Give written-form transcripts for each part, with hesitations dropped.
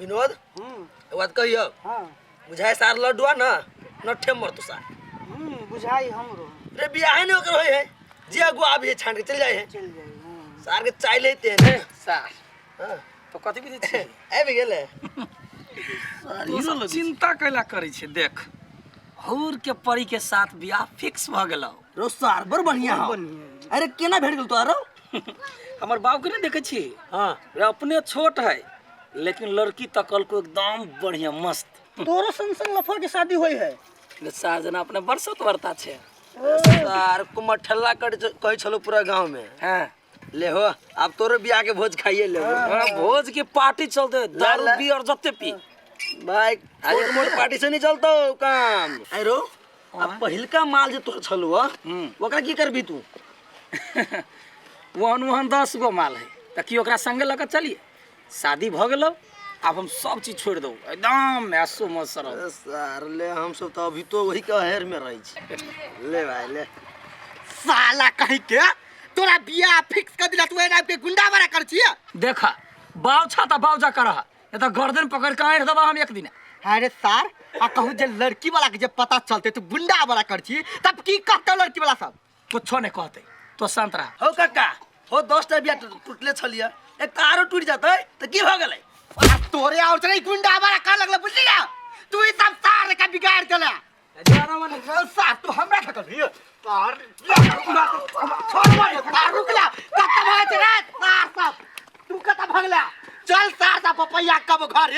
विनोद बात कहियो हां बुझाए सार लड्डुआ ना नठे मर तू सार बुझाई हमरो रे बियाह नहीं ओकर होय है जे अगुआ अभी छान के चल जाए है चल जाई सार के चाय लेते हैं सार हां तो कथि भी छै आबि गेले तू चिंता कैला करै छै देख हौर के परी के साथ बियाह फिक्स भ गेलौ रो सार बर बढ़िया हो अरे केना भेट गेल तू आरो हमर बाबू के नहीं देखे छी हां रे अपने छोट है लेकिन लड़की तकल को एकदम बढ़िया मस्त तोरो संग लफा के शादी होई है सार जना अपने बरसत वर्ता छे सार कुमार ठल्ला कर कहि छलो पूरा गांव में हां ले हो अब तोरो बियाह के भोज खाइए ले भोज की पार्टी चलते दारू बियर जत्ते पी भाई छोट मोट पार्टी से नहीं चलतो काम आरो अब पहिलका माल जे तोर छलो ओकरा की करबी तू वहन 10 गो माल है त की ओकरा संगे लग चलिए शादी भ गेलो अब हम सब चीज छोड़ दो एकदम ऐसो मसर सर ले हम सब तो अभी तो वही का हेर में रही छी ले भाई ले साला कहि के तोरा बियाह फिक्स कर दिला तू एना पे गुंडा बड़ा कर छिए देखा बाव छाता बावजा करहा ए त गर्दन पकड़ के आए दबा हम एक दिन अरे सर आ कहू जे लड़की वाला के जब पता चलते तू गुंडा बड़ा कर छी तब की कहते लड़की वाला सब कुछो नहीं कहते तो शांत रह हो काका हो 10 टा बिया टूटले छलिया एक तारो टूट जाते त की हो गेलै तोरे और से गुंडा बड़ा कर लगल बुझलिया तू ई सब सार का बिगाड़ देला जाना मन सार तू हमरा ठकल हिय तार छोड़ मार तार रुकला कत भाई रे सार सब तू कत भगला चल सार सा पपैया कब घर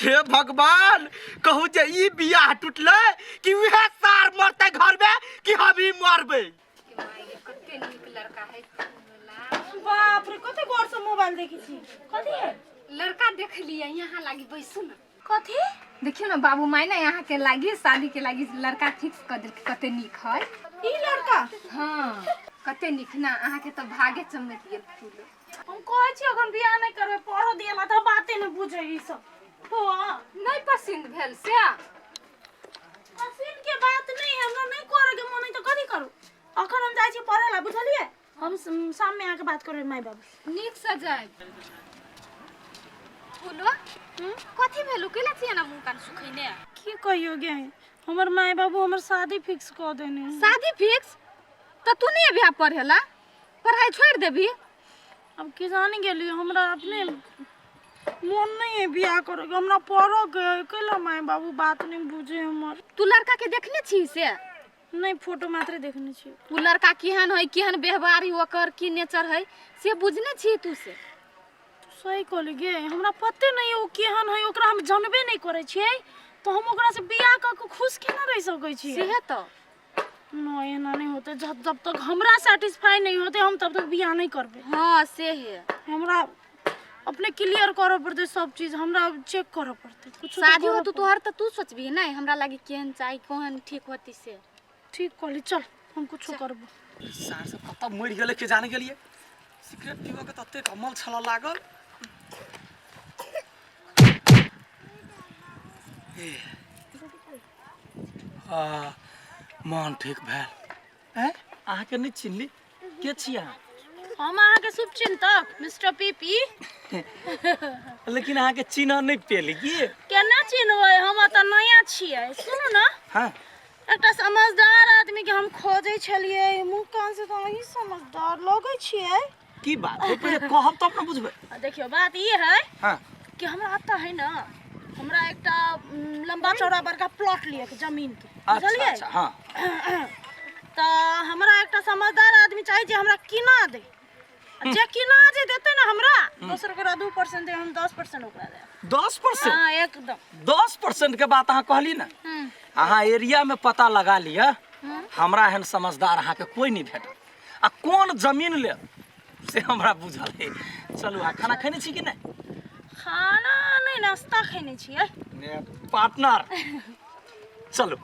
हे भगवान कहू जे ई बियाह टूटले कि वह सार मरते घर में कि हम ही मरबे कते नीक लड़का है बाप रे कते गोर से मोबाइल देखी छी कथि है लड़का देख लिया यहाँ लागी बैसू ना कथि देखियो ना बाबू माई ना यहाँ के लागी शादी के लागी लड़का फिक्स कर दे कते नीक है ई लड़का हाँ कते नीक ना अहाँ के तो भागे चमक गेल फूल हम कहै छी अखन बियाह नहीं करबे पढ़ो दियला त बाते नहीं बुझै ई सब हो नहीं पसंद भेल से असीन के बात नहीं हमरा नहीं करे के मन है तो कथि करू अखन हम जाय छी पढ़े ला बुझलिए हम शाम में आके बात करब माय बाबू नीक से जाए फूलो कथि भेलु केला छिए ना मुंह कान सुखैने की कहियो गे हमर माय बाबू हमर शादी फिक्स कर देने शादी फिक्स तो तू नहीं बियाह पढ़ेला पढ़ाई छोड़ देबी अब की जाने गेली हमरा अपने मन नहीं है बियाह करे हमरा पढ़ो के केला माय बाबू बात नहीं बुझे हमर तू लड़का के देखने छी से नहीं फोटो मात्र देखने छी तू लड़का केहन है केहन व्यवहार ओकर की नेचर है से बुझने छी तू से सही कहली गे हमरा पते नहीं ओ केहन है ओकरा हम जानबे नहीं करे छियै तो हम ओकरा से बियाह क के खुश केना रह सकै छी सेहे तो नहीं एना नहीं होते जब तक हमरा सेटिस्फाई नहीं होते हम तब तक बियाह नहीं करबे हां से है हमरा अपने क्लियर करे पड़ते सब चीज हमरा चेक करे पड़ते कुछ शादी हो तो तोहर तो तू सोचबी नहीं हमरा लागी केहन चाहि कोहन ठीक होती से ठीक कहली चल हम कुछ करबो सार से कत मर गेले के जाने के लिए सिगरेट पीवा के तते कमल छला लागल मन ठीक भेल हैं अहाँ के नहीं चिन्हली के छी अहाँ हम अहाँ के शुभ चिंतक मिस्टर पीपी लेकिन अहाँ के चिन्ह नहीं पेली की केना चिन्हबै हम त नया छियै सुनु ना हां एकटा समझदार आदमी के हम खोजै छलिए मुंह कान से तो ही समझदार लगै छियै की बात है पहले कहब तो अपना बुझबे देखियो बात ये है हां कि हमरा आता है ना हमरा एकटा लंबा चौड़ा बड़का प्लॉट लिए के जमीन के बुझलिए अच्छा हां त हमरा एकटा समझदार आदमी चाहिए जे हमरा किना दे जे किना जे देते ना हमरा दोसर ओकरा 2% दे हम 10% ओकरा दे 10% हां एकदम 10% के बात अहाँ कहली ना अहाँ एरिया में पता लगा लिया हमरा हन समझदार अहाँ के कोई नहीं भेटल आ कौन जमीन ले से हमरा बुझल है चलू आ खाना खैने छी कि नहीं खाना नहीं नाश्ता खैने छियै पार्टनर चलो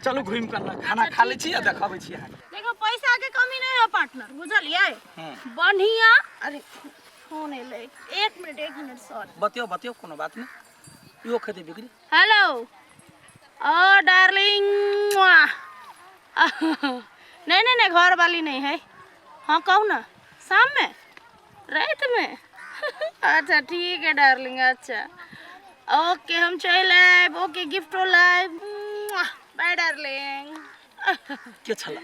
चलो घूम कर खाना खा ले छी आ देखाबै छी अहाँ देखो पैसा के कमी नहीं है पार्टनर बुझलिए बढ़िया अरे फोन एले 1 मिनट सर बतियो कोनो बात नहीं यो खेते बिक्री हेलो ओ डार्लिंग नहीं घर वाली नहीं है हाँ कहू ना शाम में रात में अच्छा ठीक है डार्लिंग अच्छा ओके हम चल आए ओके गिफ्ट लाए बाय डार्लिंग के छला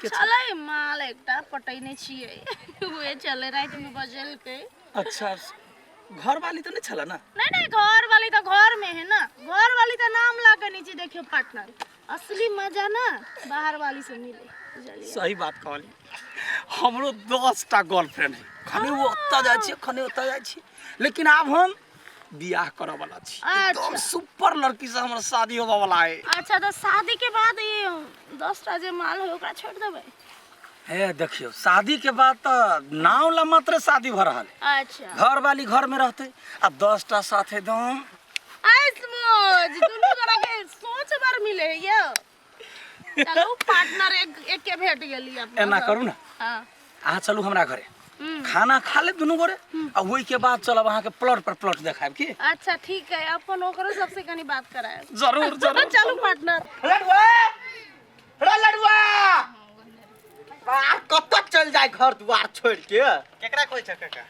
चले माल एकटा पटैने छियै उहे चले रात में बजल के। अच्छा घर वाली तो नहीं छला ना? नहीं घर वाली तो घर में है ना, घर वाली तो नाम ला के नीचे देखियो पार्टनर। असली मजा ना बाहर वाली से मिले, बुझलिए? सही बात कहली। हमरो 10टा गर्लफ्रेंड है, खने वो ओत्ता जाय छी, खने ओत्ता जाय छी, लेकिन अब हम बियाह करे वाला छी। एकदम सुपर लड़की से हमर शादी होबा वाला है। अच्छा तो शादी के बाद ये 10टा जे माल हो ओकरा छोड़ देबै? हे देखियो शादी के बाद तो नाव ला मात्र शादी भ रहल। अच्छा घर वाली घर में रहते आ 10टा साथ एकदम आइस मोज दुनु करा के सोच बार मिले ये। चलो पार्टनर एक के भेट गेली अपना। एना करू ना, हां आ चलू हमरा घरे, खाना खा ले दुनु गोरे आ ओई के बाद चलब अहाँ के प्लॉट पर प्लॉट देखाब की। अच्छा ठीक है, अपन ओकरो सबसे कनी बात कराए। जरूर जरूर चलो पार्टनर। लड़ुआ रे लड़ुआ कत चल जाए घर द्वार छोड़ के? केकरा कहै छ काका?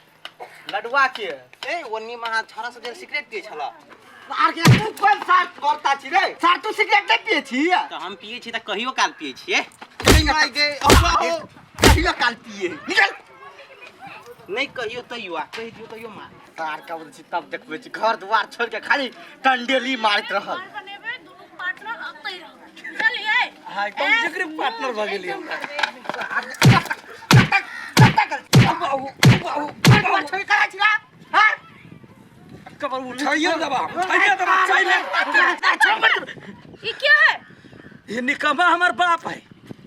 लड़ुआ के ए ओन्नी महा छोरा सब जे सिगरेट पिए छला आर के तू कोन साथ करता छी रे? सार तू सिगरेट नहीं पिए छी? त हम पिए छी त कहियो काल पिए छिए। नहीं गे कहियो काल पिए निकल। नहीं कहियो त युवा कहि दियो त यो मार। सार का बोल छी तब देखबे छी घर द्वार छोड़ के खाली डंडेली मारत रहल। बनेबे दुनु पार्टनर अतै रह। चलिए हां एकदम जिगरी पार्टनर भ गेली हमरा। छोड़ करा छी रे? हां कबर उठाइए दबा चाहिए। ये क्या है? ये निकम्मा हमार बाप है,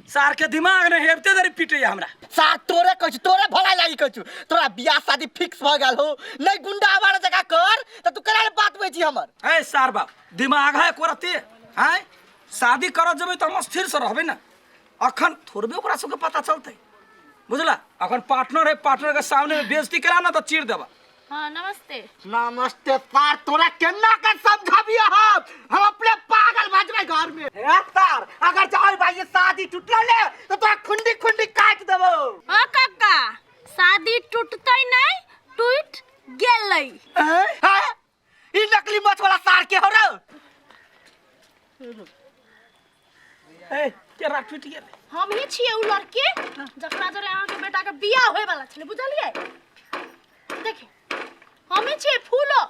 सार के दिमाग ने हेबते दरी पीटे हमरा। सार तोरे कहू तोरे भला लागी कहू तोरा बियाह शादी फिक्स भ गेल हो, नहीं गुंडा आवार जगह कर त तू केना बात होई छी हमर? ए सार बाप दिमाग है कोरते हैं, शादी कर जबे त हम स्थिर से रहबे ना। अखन थोड़बे ओकरा सबके पता चलते, बुझला? अखन पार्टनर है, पार्टनर के सामने में बेइज्जती करा ना तो चीर देबा। हाँ नमस्ते। नमस्ते सार तोरा केना के समझाबिए हम अपने पागल भजबै घर में। हे सार अगर जाओ भाई शादी टूटले तो तोरा खुंडी खुंडी काट देबो। हां काका शादी टूटतै नहीं टूट गेलै। हैं ई नकली मछ वाला सार के हो रे? ए केरा टूट गेलै? हम ही छिए उ लड़की जकरा जरे अहाँ के बेटा के बियाह होय वाला छले, बुझलिए? देखिए हम ही छिए फूलो,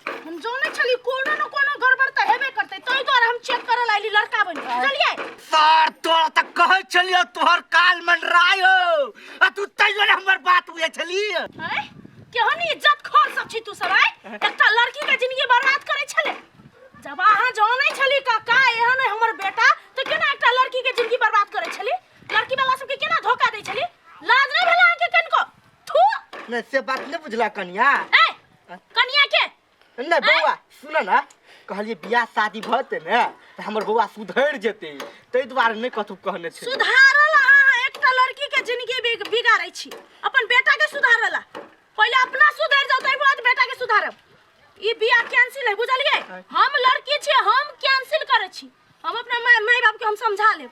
हम जाने छली कोनो न कोनो गड़बड़ त हेबे करते, तै द्वारा हम चेक करे लाइली लड़का बन, बुझलिए? सार तोरा त कहै छलियो तोहर काल मंडराय हो आ तू तैयो ने हमर बात हुए छली। हैं केहन इज्जत खोर सब छी तू सब? आइ एकटा लड़की के जिंदगी बर्बाद करे छले। जब अहाँ जाने छली काका एहन है हमर बेटा त केना एकटा लड़की के जिंदगी बर्बाद करे छली? लड़की वाला सब के केना धोखा दै छली? लाज नहीं भेला अहाँ के कनको? थू नहीं से बात नहीं बुझला कन्या। ए कन्या के नहीं बौआ सुन ना, कहलिए बियाह शादी भते ने त हमर बौआ सुधर जेते, तै द्वारा नहीं कथु कहने छे। सुधारल अहाँ एकटा लड़की के जिंदगी बिगाड़ै छी, अपन बेटा के सुधारला। पहले अपना सुधर जाओ तै बाद बेटा के सुधारब। ई बियाह कैंसिल है, बुझलिए? हम लड़की छी, हम कैंसिल करे छी। हम अपना माय बाप के हम समझा लेब।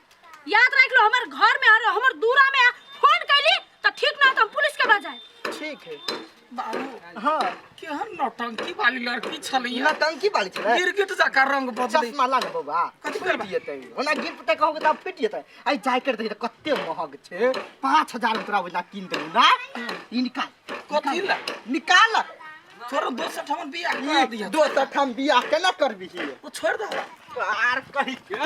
याद राख लो हमर घर में और हमर दूरा में फोन कैली त ठीक ना त हम पुलिस के बजाए। ठीक है बाबू हां केहन नौटंकी वाली लड़की छली ना टंकी वाली छले। गिरगिट जका रंग बदली। चश्मा ला बौआ कथि फिट जेतै ओना गिफ्ट त कहबे त फिट जेतै। आई जाय कर दे त कत्ते महग छे, 5000 में तोरा ओना किन देबू ना। ई निकाल कथि ला निकाल छोरो 200 ठमन बियाह कर दिया। 200 ठम बियाह केना करबी? वो छोड़ दे आर कहि के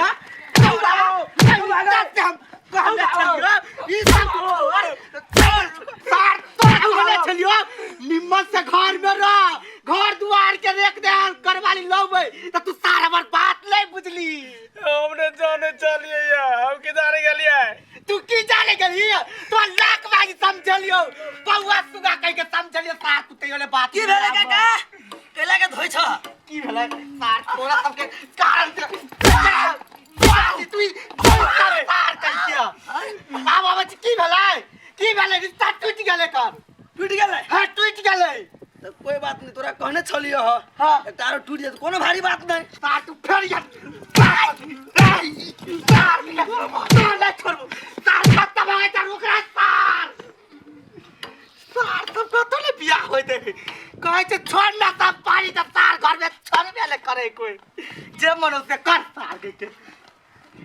निम्मन से घर में रह, घर दुआर के देख दे घर वाली लौबे त तू सार हमर बात नहीं बुझली। हमने जाने चलिए यार, हम के जाने गेलिए? तू की जाने गेली? तो लाख बाजी समझलियो, बौआ सुगा कह के समझलियो। सार तू तैयोले बात की भेले काका? केला के धोइ छ? की भेले? सार तोरा सबके कारण से तू सार कह के बाबा की भेले? की भेले? रिश्ता टूट गेले कर। टूट गेलै? हां टूट गेले। तो कोई बात नहीं, तोरा कहने छलियो ह हां एक तारो टूट जात कोनो भारी बात नहीं। सार तू फेर या सार ले छोड़बो। सार कत्ता भागे त रुक रे सार। सार तो कतो ने बियाह होय दे, कहै छै छोड़ ना त पानी त करे कोई जे मनो से कर सार के